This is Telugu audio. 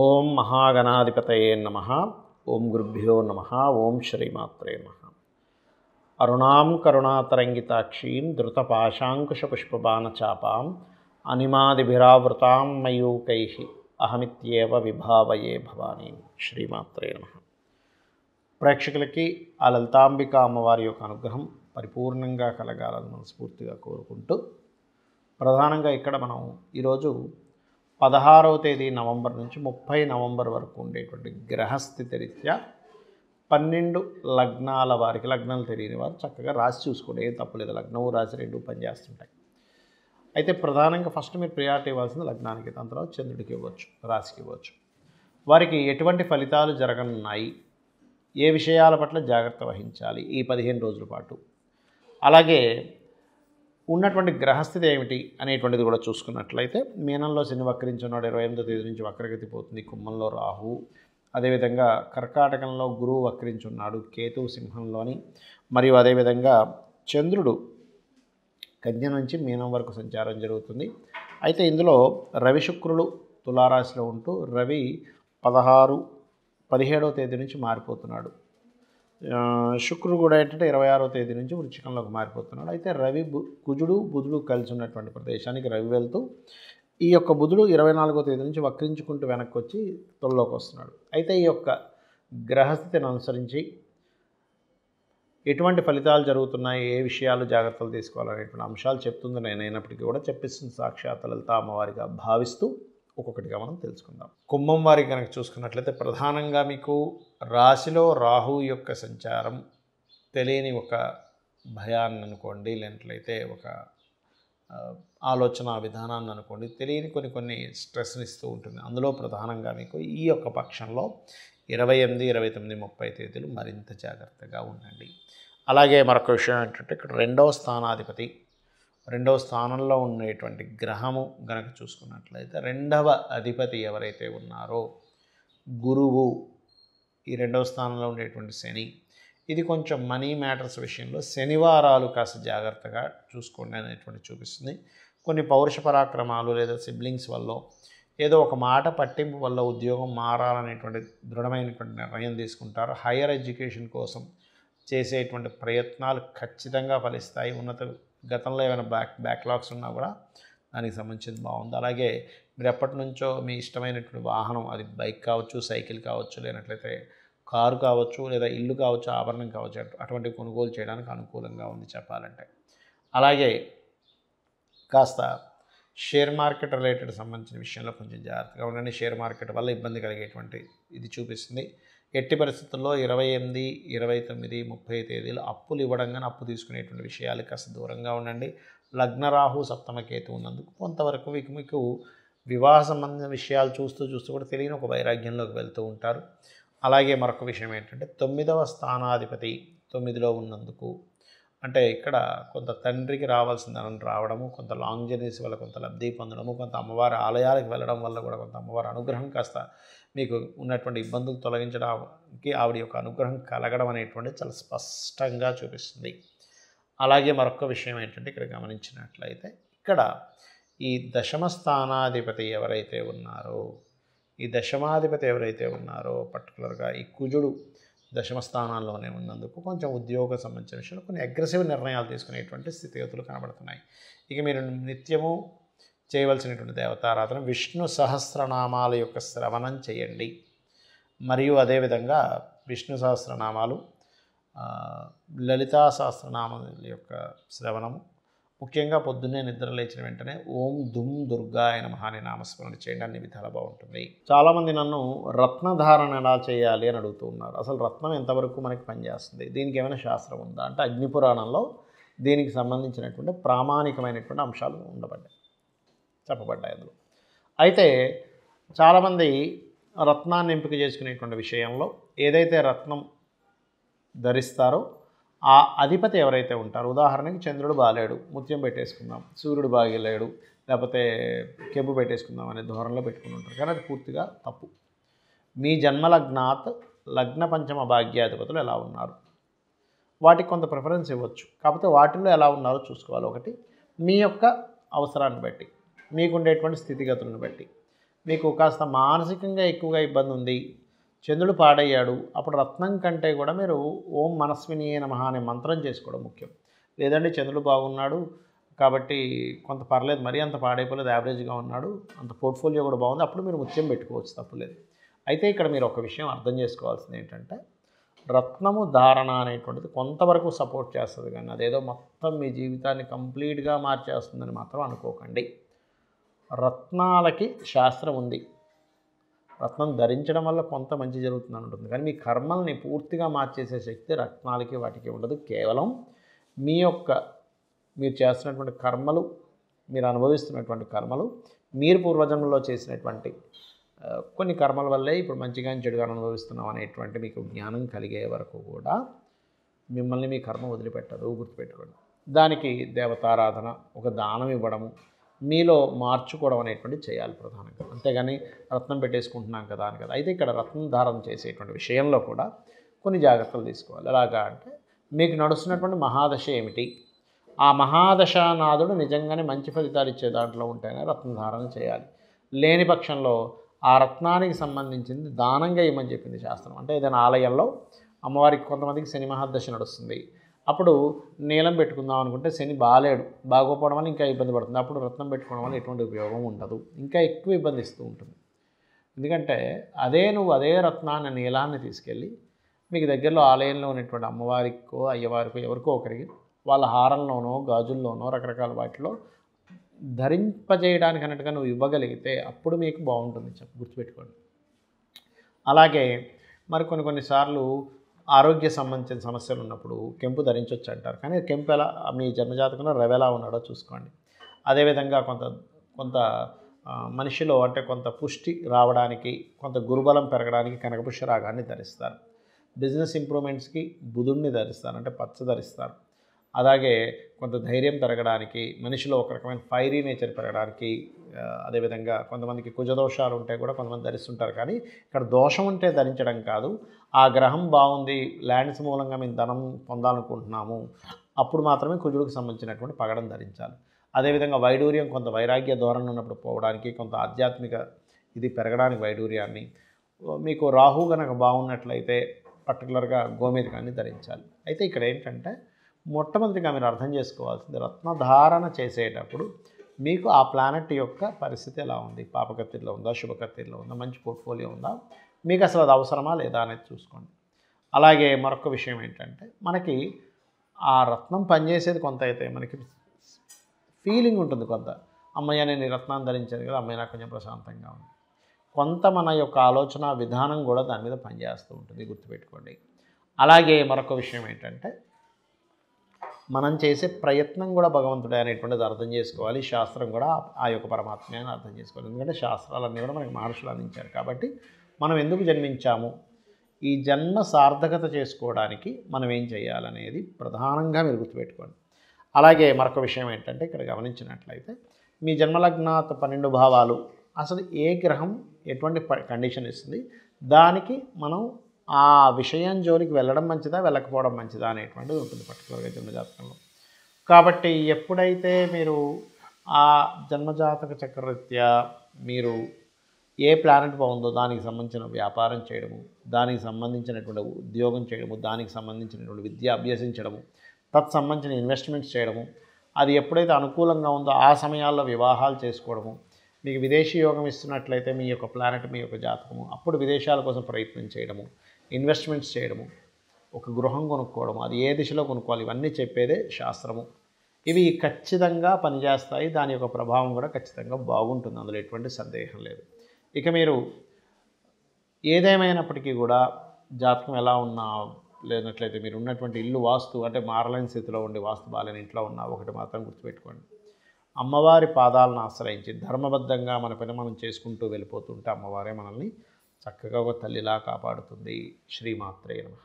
ఓం మహాగణాధిపతయే నమః. ఓం గురుభ్యో నమః. ఓం శ్రీమాత్రే నమః. అరుణాం కరుణాతరంగితాక్షీం ధృతపాశాంకుశపుష్పబాణచాపాం అనిమాదిభిరావృతాం మయూకైః అహమిత్యేవ విభావయే భవానీం. శ్రీమాత్రే నమః. ప్రేక్షకులకి ఆ లలితాంబిక అమ్మవారి యొక్క అనుగ్రహం పరిపూర్ణంగా కలగాలని మనస్ఫూర్తిగా కోరుకుంటూ, ప్రధానంగా ఇక్కడ మనం ఈరోజు 16వ తేదీ నవంబర్ నుంచి 30 నవంబర్ వరకు ఉండేటువంటి గ్రహస్థితి రీత్యా 12 లగ్నాల వారికి, లగ్నాలు తెలియని వారు చక్కగా రాసి చూసుకోండి, ఏం తప్పులేదు. లగ్నము రాశి రెండు పనిచేస్తుంటాయి. అయితే ప్రధానంగా ఫస్ట్ మీరు ప్రియారిటీ ఇవ్వాల్సింది లగ్నానికి, దాని తర్వాత చంద్రుడికి ఇవ్వచ్చు, రాశికి ఇవ్వచ్చు. వారికి ఎటువంటి ఫలితాలు జరగనున్నాయి, ఏ విషయాల పట్ల జాగ్రత్త వహించాలి ఈ 15 రోజుల పాటు, అలాగే ఉన్నటువంటి గ్రహస్థితి ఏమిటి అనేటువంటిది కూడా చూసుకున్నట్లయితే, మీనంలో శని వక్రించున్నాడు, 28వ తేదీ నుంచి వక్రగతి పోతుంది. కుంభంలో రాహు, అదేవిధంగా కర్కాటకంలో గురువు వక్రించున్నాడు, కేతువు సింహంలోని, మరియు అదేవిధంగా చంద్రుడు కన్య నుంచి మీనం వరకు సంచారం జరుగుతుంది. అయితే ఇందులో రవి శుక్రులు తులారాశిలో ఉంటూ, రవి 17వ తేదీ నుంచి మారిపోతున్నాడు. శుక్రుడు కూడా ఏంటంటే 26వ తేదీ నుంచి వృశ్చికంలోకి మారిపోతున్నాడు. అయితే రవి కుజుడు బుధుడు కలిసి ఉన్నటువంటి ప్రదేశానికి రవి వెళ్తూ, ఈ యొక్క బుధుడు 24వ తేదీ నుంచి వక్రించుకుంటూ వెనక్కి వచ్చి తొలలోకి వస్తున్నాడు. అయితే ఈ యొక్క గ్రహస్థితిని అనుసరించి ఎటువంటి ఫలితాలు జరుగుతున్నాయి, ఏ విషయాలు జాగ్రత్తలు తీసుకోవాలనేటువంటి అంశాలు చెప్తుంది నేనైనప్పటికీ కూడా చెప్పిస్తుంది సాక్షాత్ లలితా అమ్మవారిగా భావిస్తూ ఒక్కొక్కటిగా మనం తెలుసుకుందాం. కుంభం వారికి కనుక చూసుకున్నట్లయితే, ప్రధానంగా మీకు రాశిలో రాహు యొక్క సంచారం తెలియని ఒక భయాన్ని అనుకోండి, లేనట్లయితే ఒక ఆలోచన విధానాన్ని అనుకోండి, తెలియని కొన్ని స్ట్రెస్ని ఇస్తూ ఉంటుంది. అందులో ప్రధానంగా మీకు ఈ యొక్క పక్షంలో 28, 29, 30 తేదీలు మరింత జాగ్రత్తగా ఉండండి. అలాగే మరొక విషయం ఏంటంటే, ఇక్కడ రెండవ స్థానంలో ఉండేటువంటి గ్రహము గనక చూసుకున్నట్లయితే, రెండవ అధిపతి ఎవరైతే ఉన్నారో గురువు, ఈ రెండవ స్థానంలో ఉండేటువంటి శని, ఇది కొంచెం మనీ మ్యాటర్స్ విషయంలో శనివారాలు కాస్త జాగ్రత్తగా చూసుకోండి అనేటువంటి చూపిస్తుంది. కొన్ని పౌరుష పరాక్రమాలు లేదా సిబ్లింగ్స్ వల్ల, ఏదో ఒక మాట పట్టింపు వల్ల ఉద్యోగం మారాలనేటువంటి దృఢమైనటువంటి నిర్ణయం తీసుకుంటారు. హయ్యర్ ఎడ్యుకేషన్ కోసం చేసేటువంటి ప్రయత్నాలు ఖచ్చితంగా ఫలిస్తాయి. గతంలో ఏమైనా బ్యాక్లాగ్స్ ఉన్నా కూడా దానికి సంబంధించింది బాగుంది. అలాగే మీరు ఎప్పటి నుంచో మీ ఇష్టమైనటువంటి వాహనం, అది బైక్ కావచ్చు, సైకిల్ కావచ్చు, లేనట్లయితే కారు కావచ్చు, లేదా ఇల్లు కావచ్చు, ఆభరణం కావచ్చు, అటువంటివి కొనుగోలు చేయడానికి అనుకూలంగా ఉంది చెప్పాలంటే. అలాగే కాస్త షేర్ మార్కెట్ రిలేటెడ్ సంబంధించిన విషయంలో కొంచెం జాగ్రత్తగా ఉండండి. షేర్ మార్కెట్ వల్ల ఇబ్బంది కలిగేటువంటి ఇది చూపిస్తుంది. ఎట్టి పరిస్థితుల్లో 28, 29, 30 తేదీలు అప్పులు ఇవ్వడం కానీ అప్పు తీసుకునేటువంటి విషయాలు కాస్త దూరంగా ఉండండి. లగ్నరాహు సప్తమ కేతు ఉన్నందుకు కొంతవరకు మీకు వివాహ సంబంధించిన విషయాలు చూస్తూ కూడా తెలియని ఒక వైరాగ్యంలోకి వెళ్తూ ఉంటారు. అలాగే మరొక విషయం ఏంటంటే, 9వ స్థానాధిపతి 9లో ఉన్నందుకు, అంటే ఇక్కడ కొంత తండ్రికి రావాల్సిన ధనం రావడము, కొంత లాంగ్ జర్నీస్ వల్ల కొంత లబ్ధి పొందడము, కొంత అమ్మవారి ఆలయాలకు వెళ్ళడం వల్ల కూడా కొంత అమ్మవారి అనుగ్రహం కాస్త మీకు ఉన్నటువంటి ఇబ్బందులు తొలగించడానికి ఆవిడ యొక్క అనుగ్రహం కలగడం అనేటువంటిది చాలా స్పష్టంగా చూపిస్తుంది. అలాగే మరొక విషయం ఏంటంటే, ఇక్కడ గమనించినట్లయితే, ఇక్కడ ఈ దశమ స్థానాధిపతి ఎవరైతే ఉన్నారో పర్టికులర్గా ఈ కుజుడు దశమ స్థానాల్లోనే ఉన్నందుకు కొంచెం ఉద్యోగ సంబంధించిన విషయంలో కొన్ని అగ్రెసివ్ నిర్ణయాలు తీసుకునేటువంటి స్థితిగతులు కనబడుతున్నాయి. ఇక మీరు నిత్యము చేయవలసినటువంటి దేవతారాధన, విష్ణు సహస్రనామాల యొక్క శ్రవణం చేయండి. మరియు అదేవిధంగా విష్ణు సహస్రనామాలు, లలితా సహస్రనామాల యొక్క శ్రవణము, ముఖ్యంగా పొద్దున్నే నిద్ర లేచిన వెంటనే ఓం దుమ్ దుర్గాయ నమః అని నామస్మరణ చేయండి, అన్ని విధాలా బాగుంటుంది. చాలామంది నన్ను రత్నధారణ ఎలా చేయాలి అని అడుగుతూ ఉన్నారు. అసలు రత్నం ఎంతవరకు మనకి పనిచేస్తుంది, దీనికి ఏమైనా శాస్త్రం ఉందా అంటే, అగ్నిపురాణంలో దీనికి సంబంధించినటువంటి ప్రామాణికమైనటువంటి అంశాలు చెప్పబడ్డాయి అందులో. అయితే చాలామంది రత్నాన్ని ఎంపిక చేసుకునేటువంటి విషయంలో ఏదైతే రత్నం ధరిస్తారో ఆ అధిపతి ఎవరైతే ఉంటారో, ఉదాహరణకి చంద్రుడు బాలేడు, ముత్యం పెట్టేసుకుందాం, సూర్యుడు బాగలేడు, లేకపోతే కెంపు పెట్టేసుకుందాం అనే ధోరణిలో పెట్టుకుని ఉంటారు. కానీ అది పూర్తిగా తప్పు. మీ జన్మలగ్నాత్ లగ్న పంచమ భాగ్యాధిపతులు ఎలా ఉన్నారు, వాటికి కొంత ప్రిఫరెన్స్ ఇవ్వచ్చు. కాకపోతే వాటిల్లో ఎలా ఉన్నారో చూసుకోవాలి. ఒకటి మీ యొక్క అవసరాన్ని బట్టి, మీకుండేటువంటి స్థితిగతులను బట్టి. మీకు కాస్త మానసికంగా ఎక్కువగా ఇబ్బంది ఉంది, చంద్రుడు పాడయ్యాడు, అప్పుడు రత్నం కంటే కూడా మీరు ఓం మనస్వినియే నమః అనే మంత్రం చేసుకోవడం ముఖ్యం. లేదంటే చంద్రుడు బాగున్నాడు కాబట్టి కొంత పర్లేదు, మరీ అంత పాడైపోలేదు, యావరేజ్గా ఉన్నాడు, అంత పోర్ట్ఫోలియో కూడా బాగుంది, అప్పుడు మీరు ముత్యం పెట్టుకోవచ్చు, తప్పులేదు. అయితే ఇక్కడ మీరు ఒక విషయం అర్థం చేసుకోవాల్సింది ఏంటంటే, రత్నము ధారణ అనేటువంటిది కొంతవరకు సపోర్ట్ చేస్తుంది, కానీ అదేదో మొత్తం మీ జీవితాన్ని కంప్లీట్గా మార్చేస్తుందని మాత్రం అనుకోకండి. రత్నాలకి శాస్త్రం ఉంది, రత్నం ధరించడం వల్ల కొంత మంచి జరుగుతుందని ఉంటుంది, కానీ మీ కర్మల్ని పూర్తిగా మార్చేసే శక్తి రత్నాలకి వాటికి ఉండదు. కేవలం మీ యొక్క మీరు చేస్తున్నటువంటి కర్మలు, మీరు అనుభవిస్తున్నటువంటి కర్మలు, మీరు పూర్వజన్మలో చేసినటువంటి కొన్ని కర్మల వల్లే ఇప్పుడు మంచిగా చెడుగా అనుభవిస్తున్నాం అనేటువంటి మీకు జ్ఞానం కలిగే వరకు కూడా మిమ్మల్ని మీ కర్మ వదిలిపెట్టదు, గుర్తుపెట్టుకోండి. దానికి దేవతారాధన, ఒక దానం ఇవ్వడము, మీలో మార్చుకోవడం అనేటువంటిది చేయాలి ప్రధానంగా, అంతేగాని రత్నం పెట్టేసుకుంటున్నాం కదా అని కదా. అయితే ఇక్కడ రత్నం ధారణ చేసేటువంటి విషయంలో కూడా కొన్ని జాగ్రత్తలు తీసుకోవాలి. ఎలాగా అంటే, మీకు నడుస్తున్నటువంటి మహాదశ ఏమిటి, ఆ మహాదశానాథుడు నిజంగానే మంచి ఫలితాలు ఇచ్చే దాంట్లో ఉంటేనే రత్నధారణ చేయాలి. లేని పక్షంలో ఆ రత్నానికి సంబంధించింది దానంగా ఇవ్వమని చెప్పింది శాస్త్రం. అంటే ఏదైనా ఆలయంలో అమ్మవారికి కొంతమందికి శని మహాదశ నడుస్తుంది, అప్పుడు నీలం పెట్టుకుందాం అనుకుంటే శని బాలేడు, బాగోపోవడం వల్ల ఇంకా ఇబ్బంది పడుతుంది, అప్పుడు రత్నం పెట్టుకోవడం వల్ల ఎటువంటి ఉపయోగం ఉండదు, ఇంకా ఎక్కువ ఇబ్బంది ఇస్తూ ఉంటుంది. ఎందుకంటే అదే రత్నాన్ని, నీలాన్ని తీసుకెళ్ళి మీకు దగ్గరలో ఆలయంలో ఉన్నటువంటి అమ్మవారికో అయ్యవారికో ఎవరికో ఒకరికి వాళ్ళ హారంలోనో గాజుల్లోనో రకరకాల వాటిలో ధరింపజేయడానికి అన్నట్టుగా నువ్వు ఇవ్వగలిగితే అప్పుడు మీకు బాగుంటుంది, గుర్తుపెట్టుకోండి. అలాగే మరి కొన్నిసార్లు ఆరోగ్య సంబంధించిన సమస్యలు ఉన్నప్పుడు కెంపు ధరించవచ్చు అంటారు, కానీ కెంపు ఎలా మీ జన్మజాతకంలో రవెలా ఉన్నాడో చూసుకోండి. అదేవిధంగా కొంత మనిషిలో అంటే కొంత పుష్టి రావడానికి, కొంత గురుబలం పెరగడానికి కనకపుష్య రాగాన్ని ధరిస్తారు. బిజినెస్ ఇంప్రూవ్మెంట్స్కి బుధుడిని ధరిస్తారు, అంటే పచ్చ ధరిస్తారు. అలాగే కొంత ధైర్యం పెరగడానికి, మనిషిలో ఒక రకమైన ఫైరీ నేచర్ పెరగడానికి, అదేవిధంగా కొంతమందికి కుజదోషాలు ఉంటే కూడా కొంతమంది ధరిస్తుంటారు. కానీ ఇక్కడ దోషం ఉంటే ధరించడం కాదు, ఆ గ్రహం బాగుంది, ల్యాండ్స్ మూలంగా మేము ధనం పొందాలనుకుంటున్నాము, అప్పుడు మాత్రమే కుజుడికి సంబంధించినటువంటి పగడం ధరించాలి. అదేవిధంగా వైడూర్యం, కొంత వైరాగ్య ధోరణి ఉన్నప్పుడు పోవడానికి, కొంత ఆధ్యాత్మిక ఇది పెరగడానికి వైడూర్యాన్ని, మీకు రాహు కనుక బాగున్నట్లయితే పర్టికులర్గా గోమేధికాన్ని ధరించాలి. అయితే ఇక్కడ ఏంటంటే, మొట్టమొదటిగా మీరు అర్థం చేసుకోవాల్సింది, రత్నధారణ చేసేటప్పుడు మీకు ఆ ప్లానెట్ యొక్క పరిస్థితి ఎలా ఉంది, పాపకత్తిలో ఉందా, శుభకత్తిలో ఉందా, మంచి పోర్ట్ఫోలియో ఉందా, మీకు అసలు అది అవసరమా లేదా అనేది చూసుకోండి. అలాగే మరొక విషయం ఏంటంటే, మనకి ఆ రత్నం పనిచేసేది కొంత అయితే మనకి ఫీలింగ్ ఉంటుంది, కొంత అమ్మయ్య నేను ఈ రత్నాన్ని ధరించాను కదా, అమ్మయ్య నాకు కొంచెం ప్రశాంతంగా ఉంది, కొంత మన యొక్క ఆలోచన విధానం కూడా దాని మీద పనిచేస్తూ ఉంటుంది, గుర్తుపెట్టుకోండి. అలాగే మరొక విషయం ఏంటంటే, మనం చేసే ప్రయత్నం కూడా భగవంతుడే అనేటువంటిది అర్థం చేసుకోవాలి. శాస్త్రం కూడా ఆ యొక్క పరమాత్మే అని అర్థం చేసుకోవాలి. ఎందుకంటే శాస్త్రాలన్నీ కూడా మనకి మహర్షులు అందించారు. కాబట్టి మనం ఎందుకు జన్మించాము, ఈ జన్మ సార్థకత చేసుకోవడానికి మనం ఏం చేయాలనేది ప్రధానంగా మీరు గుర్తుపెట్టుకోండి. అలాగే మరొక విషయం ఏంటంటే, ఇక్కడ గమనించినట్లయితే మీ జన్మలగ్నాత 12 భావాలు అసలు ఏ గ్రహం ఎటువంటి కండిషన్ ఇస్తుంది, దానికి మనం ఆ విషయం జోలికి వెళ్ళడం మంచిదా వెళ్ళకపోవడం మంచిదా అనేటువంటిది ఉంటుంది పర్టికులర్గా జన్మజాతకంలో. కాబట్టి ఎప్పుడైతే మీరు ఆ జన్మజాతక చక్రరీత్యా మీరు ఏ ప్లానెట్ బాగుందో దానికి సంబంధించిన వ్యాపారం చేయడము, దానికి సంబంధించినటువంటి ఉద్యోగం చేయడము, దానికి సంబంధించినటువంటి విద్య అభ్యసించడము, తత్సంబంధించిన ఇన్వెస్ట్మెంట్స్ చేయడము, అది ఎప్పుడైతే అనుకూలంగా ఉందో ఆ సమయాల్లో వివాహాలు చేసుకోవడము, మీకు విదేశీ యోగం ఇస్తున్నట్లయితే మీ యొక్క ప్లానెట్, మీ యొక్క జాతకము, అప్పుడు విదేశాల కోసం ప్రయత్నం చేయడము, ఇన్వెస్ట్మెంట్స్ చేయడము, ఒక గృహం కొనుక్కోవడము, అది ఏ దిశలో కొనుక్కోవాలి, ఇవన్నీ చెప్పేదే శాస్త్రము. ఇవి ఖచ్చితంగా పనిచేస్తాయి, దాని యొక్క ప్రభావం కూడా ఖచ్చితంగా బాగుంటుంది, అందులో ఎటువంటి సందేహం లేదు. ఇక మీరు ఏదేమైనప్పటికీ కూడా జాతకం ఎలా ఉన్నా లేనట్లయితే మీరు ఉన్నటువంటి ఇల్లు వాస్తు అంటే మారలేని స్థితిలో ఉండి వాస్తు బాలేని ఇంట్లో ఉన్న ఒకటి మాత్రం గుర్తుపెట్టుకోండి, అమ్మవారి పాదాలను ఆశ్రయించి ధర్మబద్ధంగా మన పని మనం చేసుకుంటూ వెళ్ళిపోతుంటే అమ్మవారే మనల్ని చక్కగా ఒక తల్లిలా కాపాడుతుంది. శ్రీమాత్రే నమః.